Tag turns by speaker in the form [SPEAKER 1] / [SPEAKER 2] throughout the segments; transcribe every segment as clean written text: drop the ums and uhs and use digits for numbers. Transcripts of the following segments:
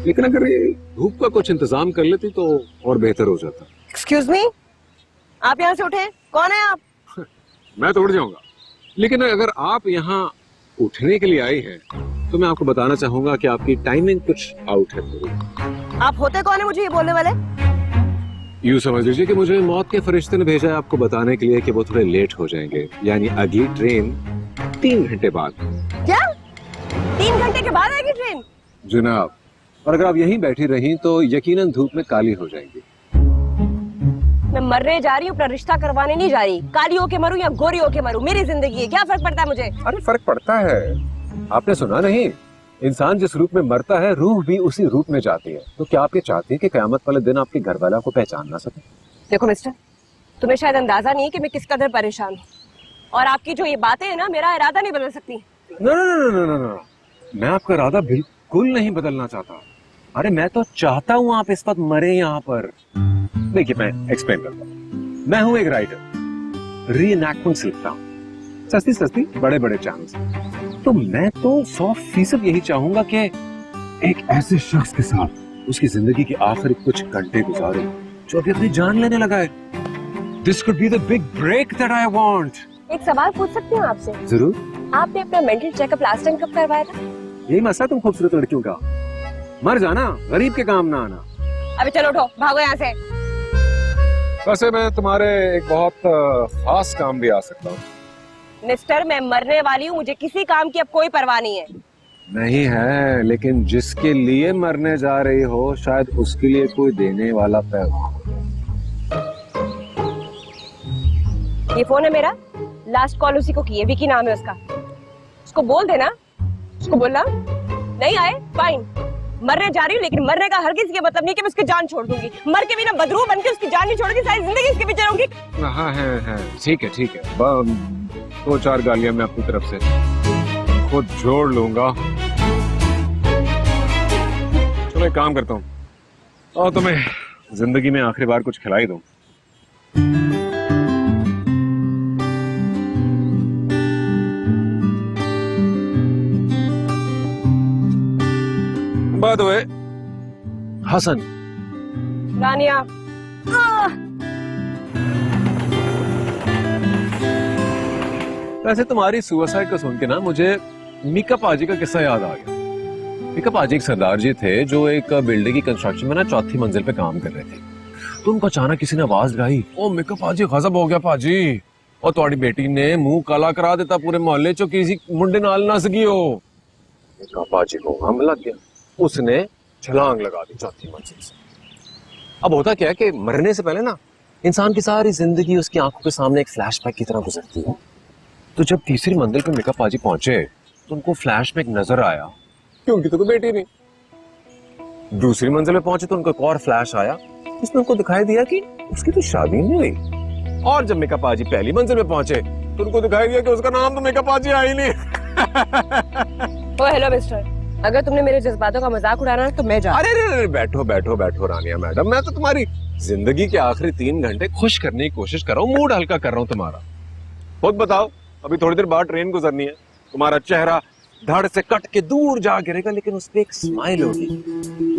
[SPEAKER 1] लेकिन अगर ये धूप का कुछ इंतजाम कर लेती तो और बेहतर हो जाता।
[SPEAKER 2] एक्सक्यूज मी, आप यहाँ से उठे? कौन है आप?
[SPEAKER 1] मैं तो उठ जाऊंगा, लेकिन अगर आप यहाँ उठने के लिए आई हैं तो मैं आपको बताना चाहूंगा कि आपकी टाइमिंग कुछ आउट है थोड़ी।
[SPEAKER 2] आप होते कौन है मुझे ये बोलने वाले?
[SPEAKER 1] यूँ समझ लीजिए कि मुझे मौत के फरिश्ते ने भेजा है आपको बताने के लिए कि वो थोड़े लेट हो जाएंगे, यानी अगली ट्रेन 3 घंटे बाद।
[SPEAKER 2] क्या 3 घंटे के बाद आएगी ट्रेन?
[SPEAKER 1] जनाब, और अगर आप यहीं बैठी रहीं तो यकीनन धूप में काली हो जाएंगी।
[SPEAKER 2] मैं मरने जा रही हूँ, अपना रिश्ता करवाने नहीं जा रही। काली होके मरूं या गोरी होके मरूं, मेरी जिंदगी है, क्या फर्क पड़ता है मुझे?
[SPEAKER 1] अरे फर्क पड़ता है, आपने सुना नहीं, इंसान जिस रूप में मरता है रूह भी उसी रूप में जाती है। तो क्या आप ये चाहती हैं कि कयामत वाले दिन आपके घर वाला को पहचान ना सके?
[SPEAKER 2] देखो मिस्टर, तुम्हें शायद अंदाजा नहीं है कि मैं किस कदर परेशान हूँ, और आपकी जो ये बातें है ना, मेरा इरादा नहीं बदल सकती।
[SPEAKER 1] No, मैं आपका इरादा बिल्कुल नहीं बदलना चाहता। अरे मैं तो चाहता हूँ आप इस वक्त मरे यहाँ पर। देखिए मैं एक्सप्लेन करता हूँ। मैं हूँ एक राइटर, रीएनैक्टमेंट्स लिखता हूँ, सस्ती बड़े बड़े चैनल्स। तो मैं तो 100% यही चाहूंगा कि एक ऐसे शख्स के साथ उसकी जिंदगी के आखिरी कुछ घंटे गुजारूं जो अभी अपनी जान लेने लगा है। This could be the big break that I want.
[SPEAKER 2] एक सवाल पूछ सकती हूँ आपसे?
[SPEAKER 1] जरूर।
[SPEAKER 2] आपने अपना मेंटल चेकअप लास्ट टाइम कब करवाया था?
[SPEAKER 1] यही मसला तुम खूबसूरत लड़कियों का, मर जाना, गरीब के काम ना आना।
[SPEAKER 2] अभी चलो उठो, भागो यहाँ से।
[SPEAKER 1] वैसे मैं तुम्हारे एक बहुत खास काम भी आ सकता हूँ।
[SPEAKER 2] मिस्टर, मैं मरने वाली हूँ, मुझे किसी काम की अब कोई परवाह नहीं है।
[SPEAKER 1] नहीं है, लेकिन जिसके लिए मरने जा रही हो शायद उसके लिए कोई देने वाला पैगाम।
[SPEAKER 2] ये फोन है मेरा, लास्ट कॉल उसी को की है, विकी नाम है उसका। उसको बोल देना, उसको बोलना नहीं आए फाइन, मरने जा रही हूँ, लेकिन मरने का हरगिज़ ये मतलब नहीं कि मैं उसकी जान छोड़ दूंगी। मर के भी ना बदरू बन के उसकी जान नहीं छोड़ूंगी, सारी जिंदगी इसके पीछे रहूंगी।
[SPEAKER 1] हाँ है, ठीक है। 2-4 गालियां मैं अपनी तरफ से खुद जोड़ लूंगा। चलो एक काम करता हूँ और तुम्हें जिंदगी में आखिरी बार कुछ खिलाई दूं। By the way, Hasan.
[SPEAKER 2] Rania.
[SPEAKER 1] वैसे तुम्हारी सुसाइड को सुन के ना मुझे मीका पाजी का किस्सा याद आ गया। मीका पाजी एक सरदार जी थे जो एक बिल्डिंग की कंस्ट्रक्शन में ना 4थी मंजिल पे काम कर रहे थे। तो उनको अचानक किसी ने आवाज लगाई, ओ मीका पाजी गजब हो गया पाजी, और तुम्हारी बेटी ने मुंह काला करा देता पूरे मोहल्ले चो, किसी मुंडे नाल ना सकी हो। मीका पाजी को हम लग गया, उसने छलांग लगा दी 4थी मंजिल से। अब होता क्या है कि मरने से पहले ना इंसान की सारी जिंदगी उसकी आंखों के सामने एक फ्लैशबैक की तरह गुजरती है। तो जब तीसरी मंजिल पे मीका पाजी पहुंचे तो उनको फ्लैशबैक नजर आया कि उनकी तो कोई बेटी नहीं। दूसरी मंजिल पे पहुंचे तो उनको एक और फ्लैश आया, इसमें उनको दिखाई दिया कि उसकी तो शादी नहीं हुई। और जब मीका पाजी पहली मंजिल पे पहुंचे तो उनको दिखाई दिया कि उसका नाम तो मीका पाजी है ही नहीं।
[SPEAKER 2] ओ हेलो मिस्टर, अगर तुमने मेरे जज्बातों का मजाक उड़ाना है तो मैं जा।
[SPEAKER 1] अरे बैठो रानिया मैडम, मैं तो तुम्हारी जिंदगी के आखिरी 3 घंटे खुश करने की कोशिश कर रहा हूँ, मूड हल्का कर रहा हूँ तुम्हारा। खुद बताओ, अभी थोड़ी देर बाद ट्रेन गुजरनी है, तुम्हारा चेहरा धड़ से कट के दूर जा गिरेगा, लेकिन उस पे एक स्माइल होगी।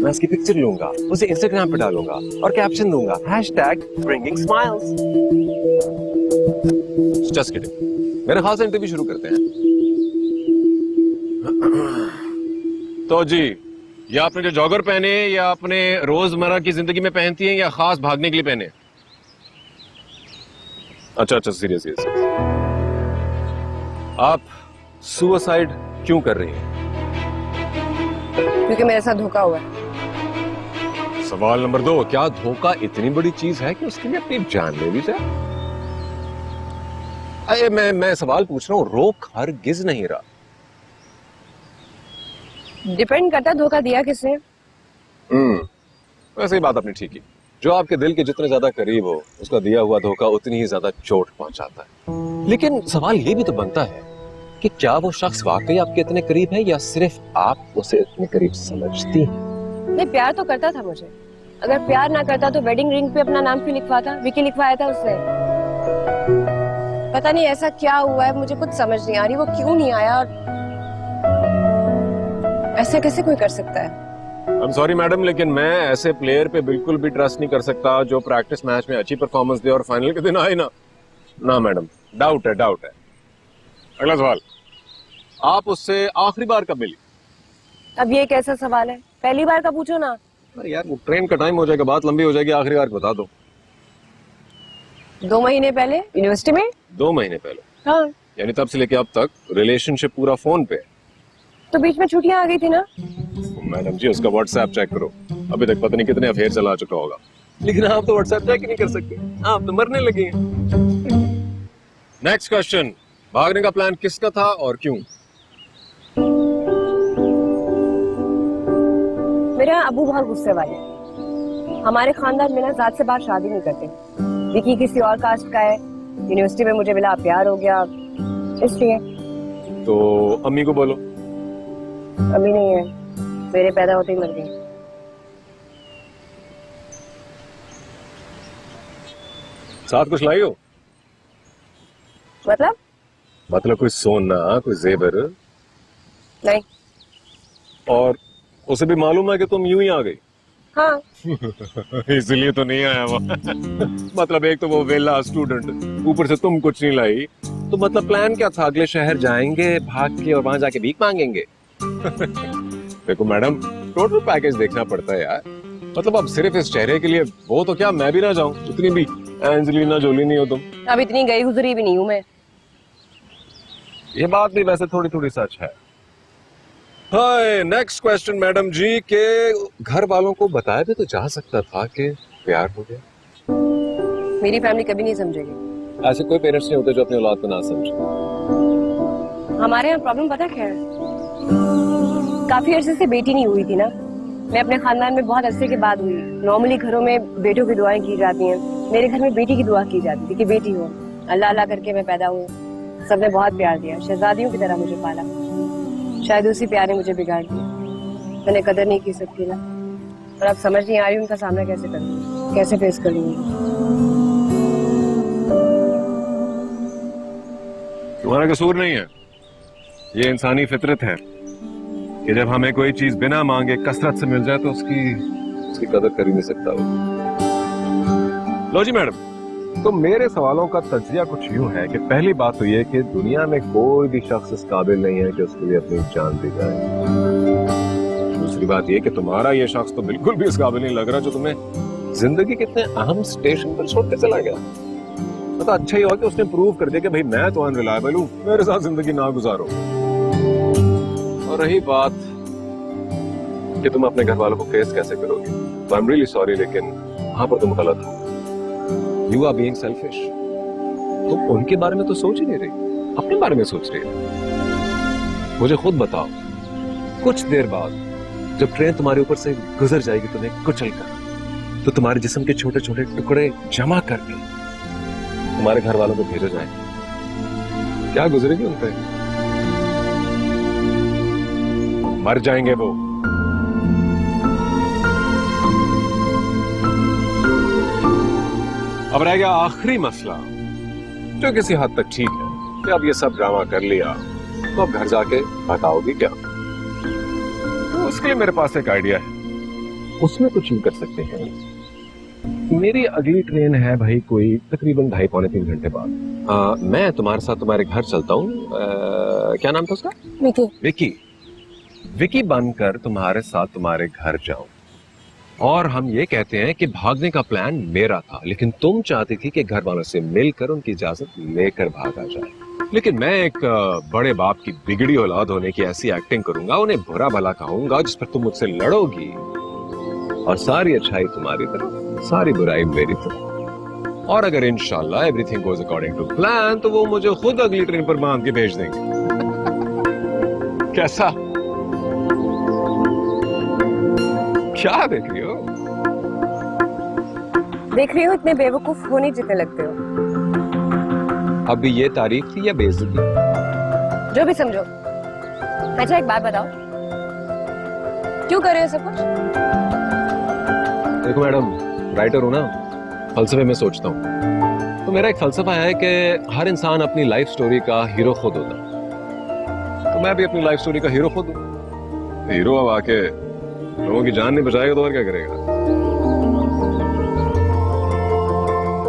[SPEAKER 1] मैं उसकी पिक्चर लूंगा, उसे इंस्टाग्राम पे डालूंगा और कैप्शन दूंगा #bringing smiles। Just kidding। मेरे ख्याल से इंटरव्यू शुरू करते हैं। तो जी, ये आपने जो जॉगर पहने या आपने रोजमर्रा की जिंदगी में पहनती हैं या खास भागने के लिए पहने? अच्छा सीरियस। आप सुसाइड क्यों कर रही हैं?
[SPEAKER 2] क्योंकि मेरे साथ धोखा हुआ है।
[SPEAKER 1] सवाल नंबर 2, क्या धोखा इतनी बड़ी चीज है कि उसके लिए अपनी जान ले ली जाए? अरे मैं सवाल पूछ रहा हूँ, रोक हरगिज नहीं रहा।
[SPEAKER 2] डिपेंड करता है धोखा दिया किसने।
[SPEAKER 1] वैसे ही बात अपनी ठीक ही, जो आपके दिल के जितने ज्यादा करीब हो उसका दिया हुआ धोखा उतनी ही ज्यादा चोट पहुंचाता है। लेकिन सवाल ये भी तो बनता है कि क्या वो शख्स वाकई आपके इतने करीब है या सिर्फ आप उसे इतने करीब समझती हैं?
[SPEAKER 2] नहीं, प्यार तो करता था मुझे। अगर प्यार ना करता तो वेडिंग रिंग पे अपना नाम क्यों लिखवाता? विकी लिखवाया था उसने। पता नहीं ऐसा क्या हुआ है, मुझे कुछ समझ नहीं आ रही, वो क्यों नहीं आया और ऐसे कैसे कोई कर सकता है?
[SPEAKER 1] I'm sorry मैडम, लेकिन मैं ऐसे प्लेयर पे बिल्कुल भी ट्रस्ट नहीं कर सकता जो प्रैक्टिस मैच में अच्छी परफॉर्मेंस दे और फाइनल के दिन आए ना। ना मैडम, डाउट है, डाउट है। अगला सवाल, आप उससे आखिरी बार कब मिली?
[SPEAKER 2] अब ये कैसा सवाल है, पहली बार का पूछो ना।
[SPEAKER 1] अरे यार, वो ट्रेन का टाइम हो जाएगा, बात लंबी हो जाएगी, आखिरी बार बता दो।
[SPEAKER 2] 2 महीने पहले यूनिवर्सिटी में।
[SPEAKER 1] 2 महीने पहले?
[SPEAKER 2] हाँ।
[SPEAKER 1] यानी तब से लेके अब तक रिलेशनशिप पूरा फोन पे?
[SPEAKER 2] तो बीच में छुट्टियां आ गई थी ना।
[SPEAKER 1] मैडम जी, उसका व्हाट्सएप चेक करो, अभी तक पता नहीं कितने अफेयर चला चुका होगा। लेकिन आप तो व्हाट्सएप चेक ही नहीं कर सकते, आप तो मरने लगे हैं। नेक्स्ट क्वेश्चन, भागने का प्लान किसका था और क्यों?
[SPEAKER 2] मेरा अबू बहुत गुस्से वाले हैं। हमारे खानदान में ना जात से बाहर शादी नहीं करते। विकी किसी और कास्ट का है, यूनिवर्सिटी में मुझे मिला, प्यार हो गया, इसलिए।
[SPEAKER 1] तो अम्मी को बोलो।
[SPEAKER 2] अम्मी नहीं है, मेरे पैदा होते ही मर गई।
[SPEAKER 1] साथ कुछ लाई हो?
[SPEAKER 2] मतलब
[SPEAKER 1] कोई सोना, कोई जेवर?
[SPEAKER 2] नहीं।
[SPEAKER 1] और उसे भी मालूम है कि तुम यूं ही आ गई?
[SPEAKER 2] हाँ।
[SPEAKER 1] इसलिए तो नहीं आया वो। मतलब एक तो वो वेला स्टूडेंट, ऊपर से तुम कुछ नहीं लाई, तो मतलब प्लान क्या था? अगले शहर जाएंगे भाग के और वहां जाके भीख मांगेंगे? देखो मैडम, टोटल पैकेज देखना पड़ता है यार। मतलब अब सिर्फ इस चेहरे के लिए वो तो क्या मैं भी ना जाऊं? इतनी भी एंजेलिना जोली नहीं हो तुम।
[SPEAKER 2] अब इतनी गई गुजरी भी नहीं हूँ मैं।
[SPEAKER 1] ये बात भी वैसे थोड़ी थोड़ी सच है। हाय, नेक्स्ट क्वेश्चन मैडम जी, के घर वालों को बताया भी तो जा सकता था कि प्यार हो गया।
[SPEAKER 2] मेरी फैमिली कभी नहीं समझेगी।
[SPEAKER 1] ऐसे कोई पेरेंट्स नहीं होते जो अपनी औलाद को ना समझे।
[SPEAKER 2] हमारे यहाँ प्रॉब्लम पता क्या है, काफी अरसे से बेटी नहीं हुई थी ना। मैं अपने खानदान में बहुत अरसे के बाद हुई। नॉर्मली घरों में बेटों की दुआएं की जाती हैं, मेरे घर में बेटी की दुआ की जाती थी कि बेटी हो। अल्लाह अल्लाह करके मैं पैदा हुई, सबने बहुत प्यार दिया, शहजादियों की तरह मुझे पाला। शायद उसी प्यार ने मुझे बिगाड़ दिया, मैंने कदर नहीं की सकती ना। और अब समझ नहीं आ रही उनका सामना कैसे करूँ, कैसे फेस करूँगी।
[SPEAKER 1] तुम्हारा कसूर नहीं है, ये इंसानी फितरत है कि जब हमें कोई चीज बिना मांगे कसरत से मिल जाए तो उसकी कदर कर ही नहीं सकता वो। लो जी मैडम, तो मेरे सवालों का तज्जिया कुछ यूं है कि पहली बात तो ये कि दुनिया में कोई भी शख्स इस काबिल नहीं है कि उसके लिए अपनी जान दी जाए। दूसरी बात ये कि तुम्हारा ये शख्स तो बिल्कुल भी इस काबिल नहीं लग रहा जो तुम्हें जिंदगी के इतने अहम स्टेशन पर छोड़ के चला गया। तो अच्छा ही हो कि उसने प्रूव कर दिया कि भाई मैं तो अनरिलायबल हूँ, मेरे साथ जिंदगी ना गुजारो। और रही बात कि तुम अपने घर वालों को फेस कैसे करोगे, तो आई एम रियली सॉरी, लेकिन वहां पर तुम गलत हो। You are being selfish. तुम उनके बारे में तो सोच ही नहीं रही, अपने बारे में सोच रही हो। मुझे खुद बताओ, कुछ देर बाद जब ट्रेन तुम्हारे ऊपर से गुजर जाएगी तुम्हें कुचल कर, तो तुम्हारे जिस्म के छोटे छोटे टुकड़े जमा करके तुम्हारे घर वालों को भेजा जाए, क्या गुजरेगी उन पे? मर जाएंगे वो। अब रह गया आखिरी मसला, जो किसी हद तक ठीक है कि अब ये सब ड्रामा कर लिया, तो अब घर जाके बताओगी क्या? तो उसके लिए मेरे पास एक आइडिया है, उसमें कुछ यूं कर सकते हैं। मेरी अगली ट्रेन है भाई कोई तकरीबन 2.5-3 घंटे बाद। मैं तुम्हारे साथ तुम्हारे घर चलता हूँ। क्या नाम था उसका? विकी। विकी बनकर तुम्हारे साथ तुम्हारे घर जाऊं, और हम ये कहते हैं कि भागने का प्लान मेरा था, लेकिन तुम चाहती थी कि घर वालों से मिलकर उनकी इजाजत लेकर भागा जाए। लेकिन मैं एक बड़े बाप की बिगड़ी औलाद होने की ऐसी एक्टिंग करूंगा, उन्हें बुरा भला कहूंगा, जिस पर तुम मुझसे लड़ोगी, और सारी अच्छाई तुम्हारी तरफ, सारी बुराई मेरी तरफ। और अगर इंशाल्लाह everything goes according to plan, तो वो मुझे खुद अगली ट्रेन पर बांध के भेज देंगे। कैसा? क्या देख रही हो?
[SPEAKER 2] देख रही हो, इतने बेवकूफ होने जितने लगते हो।
[SPEAKER 1] अभी ये तारीफ थी या बेइज्जती?
[SPEAKER 2] जो भी समझो। अच्छा एक बात बताओ, क्यों कर रहे हो सब कुछ?
[SPEAKER 1] देखो मैडम, राइटर हूं ना, फलसफे में सोचता हूँ। तो मेरा एक फलसफा है कि हर इंसान अपनी लाइफ स्टोरी का हीरो खुद होता है। तो मैं भी अपनी लाइफ स्टोरी का हीरो खुद हूँ। हीरो अब आके लोगों की जान नहीं बचाएगा तो और क्या करेगा।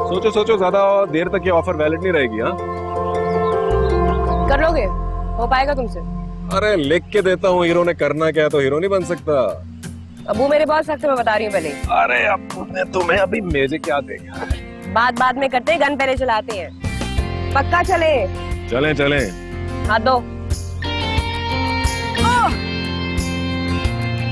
[SPEAKER 1] सोचो सोचो, ज्यादा देर तक ये ऑफर वैलिड नहीं रहेगी। हाँ,
[SPEAKER 2] कर लोगे? हो पाएगा तुमसे?
[SPEAKER 1] अरे लिख के देता हूँ, हीरो ने करना क्या है तो हीरो नहीं बन सकता।
[SPEAKER 2] अबू मेरे बहुत सख्त है, मैं बता रही हूँ पहले।
[SPEAKER 1] अरे अब तुमने तुम्हें अभी मेजे क्या देगा।
[SPEAKER 2] बात बाद में करते, गन पहले चलाते हैं। पक्का चले?
[SPEAKER 1] चलें चलें।
[SPEAKER 2] हाथ दो।